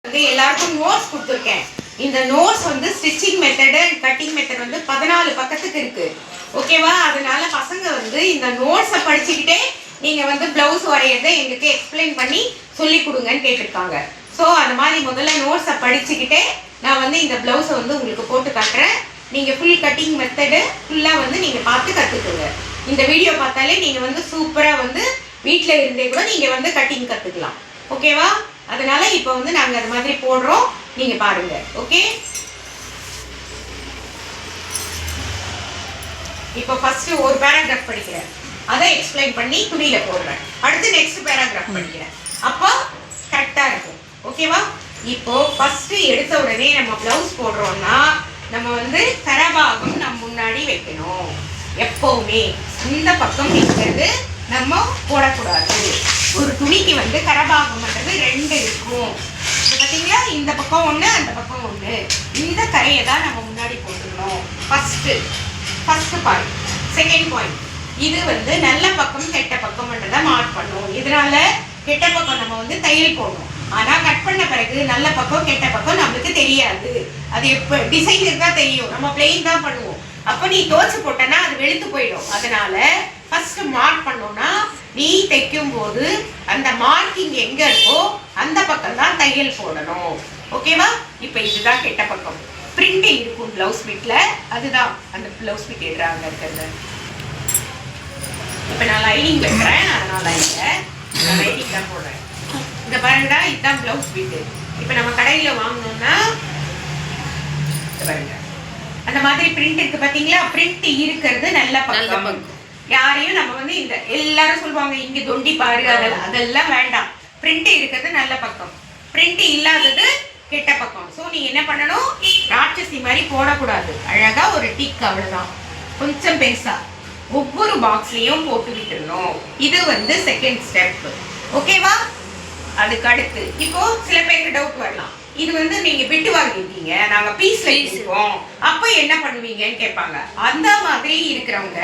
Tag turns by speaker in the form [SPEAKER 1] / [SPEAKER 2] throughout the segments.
[SPEAKER 1] வந்து எல்லாருக்கும் நோட்ஸ் கொடுத்துருக்கேன். இந்த நோட்ஸ் வந்து stitching method and cutting method வந்து 14 பக்கத்துக்கு இருக்கு. ஓகேவா? அதனால பசங்க வந்து இந்த நோட்ஸை படிச்சுக்கிட்டே நீங்க வந்து பிளவுஸ் வரையறதை எங்களுக்கு எக்ஸ்பிளைன் பண்ணி சொல்லி கொடுங்கன்னு கேட்டிருக்காங்க. ஸோ அந்த மாதிரி முதல்ல நோட்ஸை படிச்சுக்கிட்டே நான் வந்து இந்த பிளவுஸை வந்து உங்களுக்கு போட்டு காட்டுறேன். நீங்கள் ஃபுல் கட்டிங் மெத்தடு ஃபுல்லாக வந்து நீங்கள் பார்த்து கற்றுக்குங்க. இந்த வீடியோ பார்த்தாலே நீங்கள் வந்து சூப்பராக வந்து வீட்டில் இருந்தே கூட நீங்கள் வந்து கட்டிங் கற்றுக்கலாம். ஓகேவா? அதனால இப்போ வந்து நாங்கள் அது மாதிரி போடுறோம், நீங்கள் பாருங்க. ஓகே, இப்போ ஃபர்ஸ்ட் ஒரு பேராகிராஃப் படிக்கிறேன், அதை எக்ஸ்பிளைன் பண்ணி துணியில போடுறேன். அடுத்து நெக்ஸ்ட் பேராகிராஃப் படிக்கிறேன், அப்போ கரெக்டாக இருக்கும். ஓகேவா? இப்போ ஃபர்ஸ்ட் எடுத்த உடனே நம்ம பிளவுஸ் போடுறோம்னா நம்ம வந்து கரபாகம் நம்ம முன்னாடி வைக்கணும். எப்பவுமே இந்த பக்கம் இருக்கிறது நம்ம போடக்கூடாது. ஒரு துணிக்கு வந்து கரபாகம்ன்றது 2 இருக்கும். பார்த்தீங்களா? இந்த பக்கம் ஒன்று, அந்த பக்கம் ஒன்று. இந்த கரையை தான் நம்ம முன்னாடி போட்டுக்கணும். First point. செகண்ட் பாயிண்ட், இது வந்து நல்ல பக்கம் கெட்ட பக்கம்ன்றதை மார்க் பண்ணுவோம். இதனால கெட்ட பக்கம் நம்ம வந்து தையல் போடணும். ஆனால் கட் பண்ண பிறகு நல்ல பக்கம் கெட்ட பக்கம் நம்மளுக்கு தெரியாது. அது எப்போ டிசைன் இருந்தால் தெரியும், நம்ம பிளெயின் தான் பண்ணுவோம். அப்போ நீ தோச்சு போட்டனா அது வெளுத்து போயிடும். அதனால ஃபர்ஸ்ட் மார்க் பண்ணோம்னா நீ தைக்கும் போது அந்த மார்க்கிங் எங்க இருக்கோ அந்த பக்கம் தான் தையல் போடணும். ஓகேவா? இப்போ இதுதான் கெட்ட பக்கம். பிரிண்ட் இருக்கும் பிளவுஸ் பிட்ல, அதுதான் அந்த பிளவுஸ் பிட் எடுறாங்க இருக்கிறது. இப்போ நான் லைனிங் வைக்கிறேன், அதனால நான் லைனிங் தான் போடுறேன். இந்த பாருங்கடா, இதுதான் பிளவுஸ் பிட். இப்போ நம்ம கடையில் வாங்கணும்னா பாருங்க அந்த மாதிரி பிரிண்ட் இருக்கு. பார்த்தீங்களா? பிரிண்ட் இருக்கிறது நல்ல பக்கம். யாரையும் நம்ம வந்து இந்த எல்லாரும் சொல்லுவாங்க இங்க தொண்டி பாரு, அதெல்லாம் வேண்டாம். பிரிண்ட் இருக்கிறது நல்ல பக்கம், பிரிண்ட் இல்லாதது கெட்ட பக்கம். ஸோ நீ என்ன பண்ணணும், ராட்சசி மாதிரி போடக்கூடாது. அழகா ஒரு டிக், அவ்வளவுதான். கொஞ்சம் பெருசா ஒவ்வொரு பாக்ஸ்லயும் போட்டு விட்டுறணும். இது வந்து செகண்ட் ஸ்டெப். ஓகேவா? அதுக்கு அடுத்து இப்போ சில பேருக்கு டவுட் வரலாம், இது வந்து நீங்க பிட்டு வாங்கிருக்கீங்க, நாங்க பீஸ்ல இருக்கோம், அப்ப என்ன பண்ணுவீங்கன்னு கேட்பாங்க. அந்த மாதிரி இருக்கிறவங்க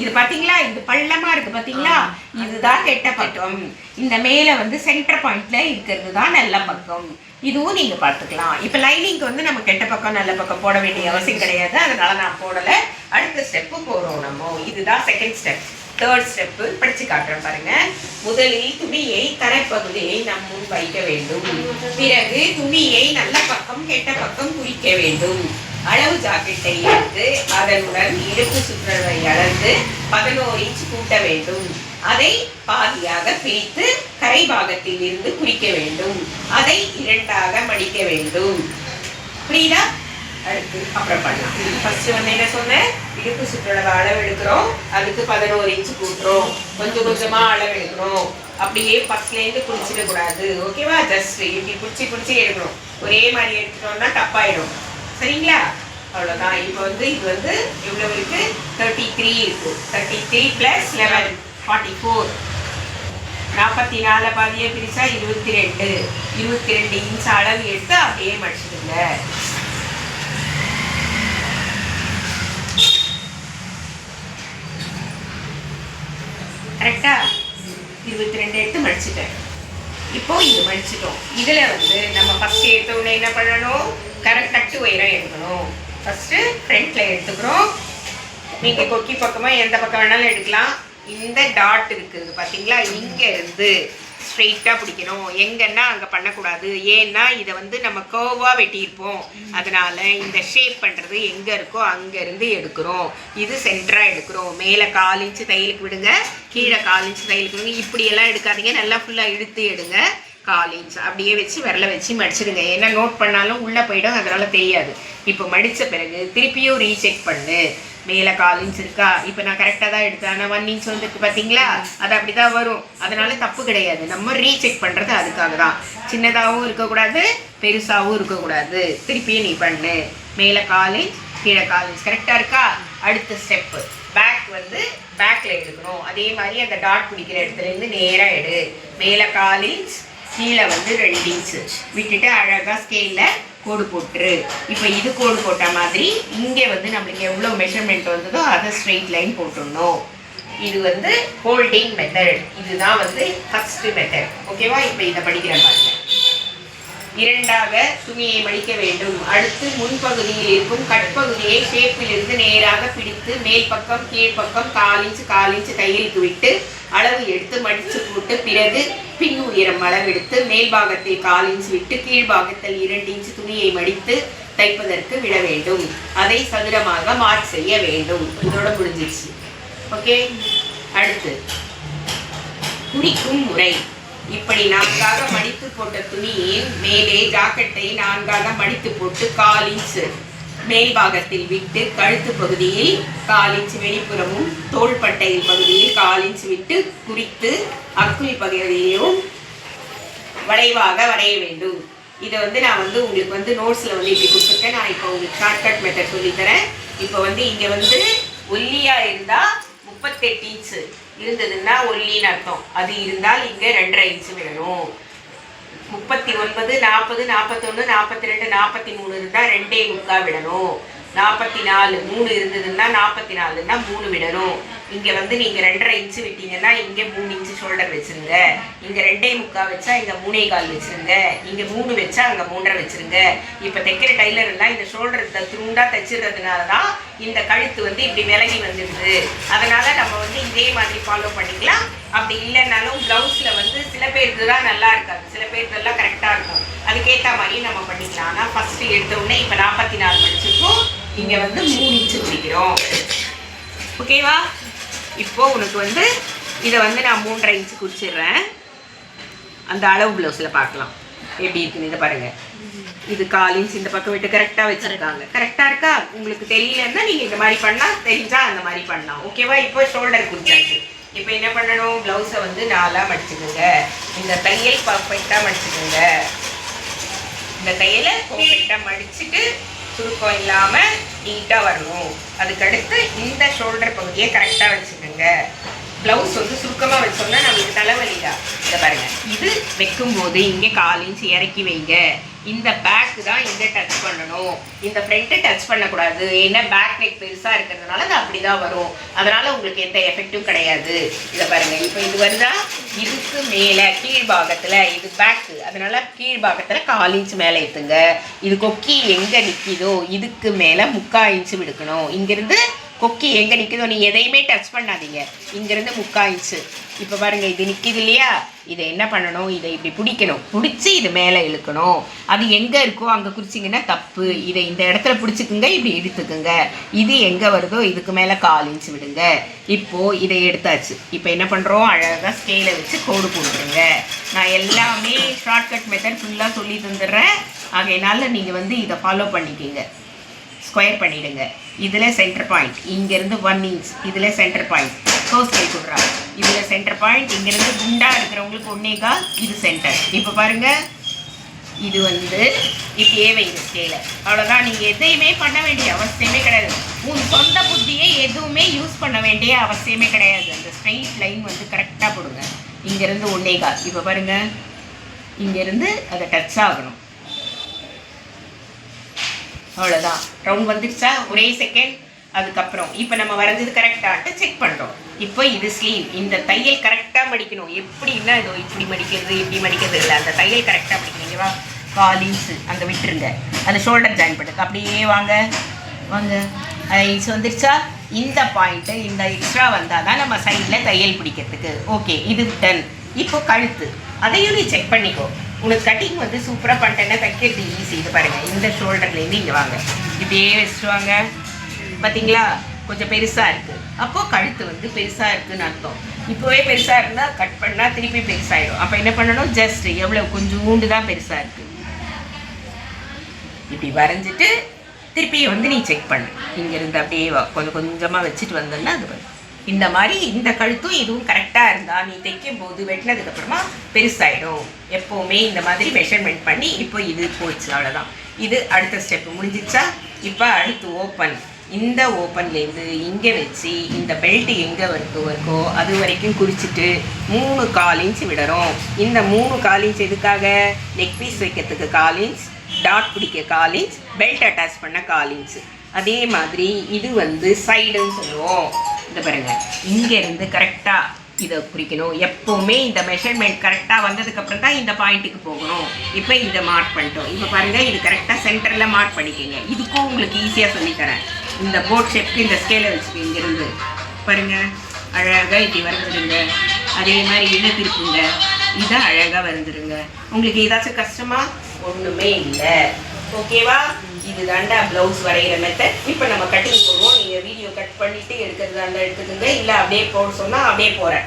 [SPEAKER 1] இது பாத்தீங்களா, இது பள்ளமா இருக்கு பாத்தீங்களா, இதுதான் கெட்ட பக்கம். இந்த மேல வந்து சென்டர் பாயிண்ட்ல இருக்கிறது தான் நல்ல பக்கம். இதுவும் நீங்க பார்த்துக்கலாம். இப்ப லைனிங்க்கு வந்து நம்ம கெட்ட பக்கம் நல்ல பக்கம் போட வேண்டிய அவசியம் கிடையாது, அதனால நான் போடல. அடுத்த ஸ்டெப்பு போறோம் நம்ம. இதுதான் செகண்ட் ஸ்டெப். தேர்ட் ஸ்டெப்பு படிச்சு காட்டுறேன் பாருங்க. முதலில் துணியை தரைப்பகுதியை நம் முன் வைக்க வேண்டும். பிறகு துணியை நல்ல பக்கம் கெட்ட பக்கம் குறிக்க வேண்டும். அளவு ஜாக்கெட்டை எடுத்து அதனுடன் இடுப்பு சுற்றளவை அளந்து 11 இன்ச் கூட்ட வேண்டும். அதை பாதியாக பிரித்து கரை பாகத்தில் இருந்து குறிக்க வேண்டும். அதை 2ஆக மடிக்க வேண்டும். புரியுதா? அடுத்து அப்புறம் பண்ணலாம். ஃபர்ஸ்ட் வந்து என்ன சொன்னேன், இடுப்பு சுற்றளவு அளவு எடுக்கிறோம், அதுக்கு 11 இன்ச் கூட்டுறோம், கொஞ்சம் கொஞ்சமா அளவு எடுக்கிறோம். அப்படியே ஃபர்ஸ்ட்லேருந்து பிடிச்சிட கூடாது. ஓகேவா? ஜஸ்ட் இப்படி பிடிச்சி எடுக்கணும். ஒரே மாதிரி எடுத்துட்டோம்னா தப்பாயிடும். சரிங்களா? அவ்வளோதான். இப்போ வந்து இது வந்து எவ்வளவு இருக்கு, 33 இருக்கு. 33 + 11 44. 44 பாதியை பிரிச்சா 22. 22 இன்ச் அளவு எடுத்து அப்படியே மடிச்சிடுங்க. கரெக்டா? 22 எடுத்து மடிச்சிட்டேன். இப்போ இது மடிச்சிட்டோம். இதுல வந்து நம்ம ஃபர்ஸ்ட் எடுத்த உடனே என்ன பண்ணணும், கரெக்ட் உயரம் எடுக்கணும். ஃபர்ஸ்ட் ஃப்ரண்ட்ல எடுத்துக்கிறோம். நீங்க கொக்கி பக்கமா எந்த பக்கம் வேணாலும் எடுக்கலாம். இந்த டாட் இருக்குது பாத்தீங்களா, இங்க இருந்து ஸ்ட்ரெயிட்டா பிடிக்கணும். எங்கன்னா அங்க பண்ணக்கூடாது. ஏன்னா இதை வந்து நம்ம கர்வா வெட்டியிருப்போம், அதனால இந்த ஷேப் பண்றது எங்க இருக்கோ அங்க இருந்து எடுக்கிறோம். இது சென்டரா எடுக்கிறோம். மேல 4 இன்ச் தையலுக்கு விடுங்க, கீழே 4 இன்ச் தையலுக்கு விடுங்க. இப்படி எல்லாம் எடுக்காதீங்க, நல்லா ஃபுல்லா இழுத்து எடுங்க. 4 இன்ச் அப்படியே வச்சு விரல வச்சு மடிச்சிடுங்க. ஏன்னா நோட் பண்ணாலும் உள்ள போயிடும், அதனால தெரியாது. இப்போ மடிச்ச பிறகு திருப்பியும் ரீசெக் பண்ணு. மேலே 4 இன்ச் இருக்கா, இப்போ நான் கரெக்டாக தான் எடுத்தேன், ஆனால் 1 இன்ச் வந்துருக்கு பார்த்தீங்களா, அது அப்படி தான் வரும். அதனால தப்பு கிடையாது. நம்ம ரீசெக் பண்ணுறது அதுக்காக தான். சின்னதாகவும் இருக்கக்கூடாது, பெருசாகவும் இருக்கக்கூடாது. திருப்பியும் நீ பண்ணு. மேலே 4 இன்ச், கீழே 4 இன்ச். கரெக்டாக இருக்கா? அடுத்த ஸ்டெப்பு பேக் வந்து பேக்கில் எடுக்கணும். அதே மாதிரி அந்த டாட் பிடிக்கிற இடத்துலேருந்து நேராக எடு. மேலே 4 இன்ச், கீழே வந்து 2 இன்ச் விட்டுட்டு அழகாக ஸ்கேலில் கோடு போட்டுரு. இப்போ இது கோடு போட்ட மாதிரி இங்கே வந்து நம்மளுக்கு எவ்வளோ மெஷர்மெண்ட் வந்ததோ அதை ஸ்ட்ரெயிட் லைன் போட்டுடணும். இது வந்து ஹோல்டிங் மெத்தட். இதுதான் வந்து ஃபர்ஸ்ட் மெத்தட். ஓகேவா? இப்போ இதை படிக்கிறேன் பாருங்க. இரண்டாக துணியை மடிக்க வேண்டும். அடுத்து முன்பகுதியில் இருக்கும் கட்பகுதியை ஷேப்பிலிருந்து நேராக பிடித்து மேல் பக்கம் கீழ்ப்பக்கம் 1/4 இன்ச் தையலுக்கு விட்டு அளவு எடுத்து மடித்து போட்டு பிறகு பின் உயரம் அளவெடுத்து மேல் பாகத்தில் 1/4 இன்ச் விட்டு கீழ்பாகத்தில் 2 இன்ச் துணியை மடித்து தைப்பதற்கு விட வேண்டும். அதை சதுரமாக மார்க் செய்ய வேண்டும். இதோட முடிஞ்சிச்சு. ஓகே. அடுத்து குறிக்கும் முறை. இப்படி 4ஆக மடித்து போட்ட துணியின் மேலே ஜாக்கெட்டை 4ஆக மடித்து போட்டு 1/4 இன்ச் மேல் பாகத்தில் விட்டு கழுத்து பகுதியில் 1/4 இன்ச் வெளிப்புறமும் தோள்பட்டையில் பகுதியில் 1/4 இன்ச் விட்டு குறித்து அக்குள் பகுதியிலும் வளைவாக வரைய வேண்டும். இதை நான் உங்களுக்கு நோட்ஸில் இப்படி கொடுத்துருக்கேன். நான் இப்போ உங்களுக்கு ஷார்ட்கட் மெத்தட் சொல்லித்தரேன். இப்போ இங்கே ஒல்லியாக இருந்தால் 38 இன்ச் இருந்ததுன்னா ஒல்லின்னு அர்த்தம். அது இருந்தால் இங்கே 2.5 இன்ச் விடணும். 39, 40, 41, 42, 43 இருந்தால் 2.25 விடணும். 44, 3 இருந்ததுன்னா 44ன்னா 3 விடணும். இங்கே நீங்கள் 2.5 இன்ச் விட்டீங்கன்னா இங்கே 3 இன்ச் ஷோல்டர் வச்சுருங்க. இங்கே 2.25 வச்சா இங்கே 3.25 வச்சுருங்க. இங்கே 3 வச்சா அங்கே 3.5 வச்சுருங்க. இப்போ தைக்கிற டைலர் எல்லாம் இந்த ஷோல்டர் துண்டாக தைச்சிடுறதுனால தான் இந்த கழுத்து இப்படி விலகி வந்துடுது. அதனால் நம்ம இதே மாதிரி ஃபாலோ பண்ணிக்கலாம். அப்படி இல்லைன்னாலும் ப்ளவுஸில் சில பேருக்கு தான் நல்லா இருக்காது, சில பேருக்கெல்லாம் கரெக்டாக இருக்கும். அதுக்கேற்ற மாதிரி நம்ம பண்ணிக்கலாம். ஆனால் ஃபஸ்ட்டு எடுத்தோடனே இப்போ 44 மடிச்சிருக்கோம். இங்கே 3 இன்ச்சு பிடிக்கிறோம். ஓகேவா? இப்போ உனக்கு இதை நான் 3.5 இன்ச்சு குறிச்சிடுறேன். அந்த அளவு ப்ளவுஸில் பார்க்கலாம் எப்படி இருக்குன்னு. இதை பாருங்கள். இது 1/4 இன்ச் இந்த பக்கம் விட்டு கரெக்டாக வச்சுருக்காங்க. கரெக்டாக இருக்கா? உங்களுக்கு தெரியலன்னா நீங்கள் இந்த மாதிரி பண்ணால், தெரிஞ்சால் அந்த மாதிரி பண்ணலாம். ஓகேவா? இப்போ ஷோல்டர் குறிச்சாச்சு. இப்போ என்ன பண்ணணும்? ப்ளவுஸை 4ஆக மடிச்சுக்கோங்க. இந்த தையல் பர்ஃபெக்டாக மடிச்சுக்கோங்க. இந்த தையலை பர்ஃபெக்டாக மடிச்சுட்டு சுருக்கம் இல்லாமல் நீட்டாக வரணும். அதுக்கடுத்து இந்த ஷோல்டர் பகுதியை கரெக்டாக வச்சுக்கோங்க. ப்ளவுஸ் சுருக்கமாக வச்சோம்னா நம்மளுக்கு தலைவலிதா. இதை பாருங்கள். இது வைக்கும்போது இங்கே 1/4 இன்ச் இறக்கி வைங்க. இந்த பேக்கு தான் இங்கே டச் பண்ணணும். இந்த ஃப்ரண்ட்டை டச் பண்ணக்கூடாது. ஏன்னா பேக் நெக் பெருசாக இருக்கிறதுனால அது அப்படி தான் வரும். அதனால் உங்களுக்கு எந்த எஃபெக்டும் கிடையாது. இதை பாருங்கள். இப்போ இது வந்தால் இதுக்கு மேலே கீழ்பாகத்தில் இது பேக்கு, அதனால் கீழ்பாகத்தில் 1/4 இன்ச் மேலே ஏற்றுங்க. இது கொக்கி எங்கே நிற்கிதோ இதுக்கு மேலே 3/4 இன்ச்சு விடுக்கணும். இங்கேருந்து கொக்கி எங்கே நிற்குதோ நீ எதையுமே டச் பண்ணாதீங்க. இங்கேருந்து 3/4 இன்ச்சு. இப்போ பாருங்கள். இது நிற்கிது இல்லையா? இதை என்ன பண்ணணும்? இதை இப்படி பிடிக்கணும். பிடிச்சி இது மேலே இழுக்கணும். அது எங்கே இருக்கோ அங்கே குறிச்சிங்கன்னா தப்பு. இதை இந்த இடத்துல பிடிச்சிக்குங்க, இப்படி எடுத்துக்குங்க. இது எங்கே வருதோ இதுக்கு மேலே 1/4 இன்ச்சு விடுங்க. இப்போது இதை எடுத்தாச்சு. இப்போ என்ன பண்ணுறோம்? அழகாக ஸ்கேலை வச்சு கோடு போட்டுருங்க. நான் எல்லாமே ஷார்ட்கட் மெத்தட் ஃபுல்லாக சொல்லி தந்துடுறேன். ஆகையினால நீங்கள் இதை ஃபாலோ பண்ணிக்கிங்க. ஸ்கொயர் பண்ணிவிடுங்க. இதில் சென்டர் பாயிண்ட் இங்கேருந்து 1 இன்ச். இதில் சென்டர் பாயிண்ட் ஸ்கேல் கொடுறாங்க. இதில் சென்டர் பாயிண்ட் இங்கேருந்து குண்டாக இருக்கிறவங்களுக்கு 1.25. இது சென்டர். இப்போ பாருங்கள். இது இப்படியே வைங்க ஸ்கேலை. அவ்வளோதான். நீங்கள் எதையுமே பண்ண வேண்டிய அவசியமே கிடையாது. உன் சொந்த புத்தியை எதுவுமே யூஸ் பண்ண வேண்டிய அவசியமே கிடையாது. அந்த ஸ்ட்ரெயிட் லைன் கரெக்டாக போடுங்க. இங்கேருந்து 1.25. இப்போ பாருங்கள். இங்கேருந்து அதை டச் ஆகணும். அவ்வளோதான். ரவுண்ட் வந்துடுச்சா? ஒரே செகண்ட். அதுக்கப்புறம் இப்போ நம்ம வரைஞ்சது கரெக்டாகிட்டு செக் பண்ணுறோம். இப்போ இது ஸ்லீவ். இந்த தையல் கரெக்டாக மடிக்கணும். எப்படின்னா இதோ இப்படி மடிக்கிறது இப்படி மடிக்கிறது இல்லை. அந்த தையல் கரெக்டாக மடிக்கணுங்களா? 1/4 இன்ச்சு அங்கே விட்டுருங்க. அந்த ஷோல்டர் ஜாயின் பண்ணுங்க. அப்படியே வாங்க வாங்க. 1 இன்ச் வந்துடுச்சா? இந்த பாயிண்ட்டு இந்த எக்ஸ்ட்ரா வந்தால் தான் நம்ம சைடில் தையல் பிடிக்கிறதுக்கு. ஓகே, இது டன். இப்போ கழுத்து அதையும் நீ செக் பண்ணிக்கோ. உனக்கு கட்டிங் சூப்பராக பண்ணிட்டேன்னா தைக்கிறது ஈஸி. இது பாருங்கள். இந்த ஷோல்டர்லேருந்து இங்கே வாங்க. இப்படியே வச்சுட்டு வாங்க. பார்த்தீங்களா? கொஞ்சம் பெருசாக இருக்குது. அப்போது கழுத்து பெருசாக இருக்குதுன்னு அர்த்தம். இப்போவே பெருசாக இருந்தால் கட் பண்ணால் திருப்பி பெருசாகிடும். அப்போ என்ன பண்ணணும்? ஜஸ்ட் எவ்வளோ கொஞ்சம் ஊண்டு தான் பெருசாக இருக்குது. இப்படி வரைஞ்சிட்டு திருப்பி நீ செக் பண்ணு. இங்கேருந்து அப்படியே கொஞ்சம் கொஞ்சமாக வச்சுட்டு வந்தோன்னா அது இந்த மாதிரி இந்த கழுத்தும் இதுவும் கரெக்டாக இருந்தால் நீ தைக்கும் போது வெட்டினதுக்கப்புறமா பெருசாகிடும். எப்போவுமே இந்த மாதிரி மெஷர்மெண்ட் பண்ணி இப்போ இது போச்சு. அவ்வளோதான். இது அடுத்த ஸ்டெப்பு முடிஞ்சிச்சா? இப்போ அடுத்து ஓப்பன். இந்த ஓப்பன்லேருந்து இங்கே வச்சு இந்த பெல்ட் எங்கே இருக்கோ அது வரைக்கும் குறிச்சிட்டு 3/4 இன்ச் விடுறோம். இந்த 3/4 இன்ச் எதுக்காக? நெக் பீஸ் வைக்கிறதுக்கு 1/4 இன்ச், டாட் பிடிக்க 1/4 இன்ச், பெல்ட் அட்டாச் பண்ண 1/4 இன்ச். அதே மாதிரி இது சைடுன்னு சொல்லுவோம். இந்த பாருங்கள். இங்கேருந்து கரெக்டாக இதை குறிக்கணும். எப்போவுமே இந்த மெஷர்மெண்ட் கரெக்டாக வந்ததுக்கப்புறம் தான் இந்த பாயிண்ட்டுக்கு போகணும். இப்போ இதை மார்க் பண்ணிட்டோம். இப்போ பாருங்கள், இது கரெக்டாக சென்டரில் மார்க் பண்ணிக்கோங்க. இதுக்கும் உங்களுக்கு ஈஸியாக சொல்லித்தரேன். இந்த போட் ஷேப்க்கு இந்த ஸ்கேலை வச்சுக்க இங்கேருந்து பாருங்கள், அழகாக இப்படி வரைஞ்சிருங்க. அதே மாதிரி இதை திருப்புங்க, இதை அழகாக வரைஞ்சிருங்க. உங்களுக்கு ஏதாச்சும் கஷ்டமா? ஒன்றுமே இல்லை. ஓகேவா? இது தாண்டா ப்ளவுஸ் வரைகிற மெத்தட். இப்போ நம்ம கட்டிங் போடுவோம். நீங்கள் வீடியோ கட் பண்ணிவிட்டு எடுக்கிறதாண்டா எடுத்துக்கோங்க, இல்லை அப்படியே போட சொன்னால் அப்படியே போகிறேன்.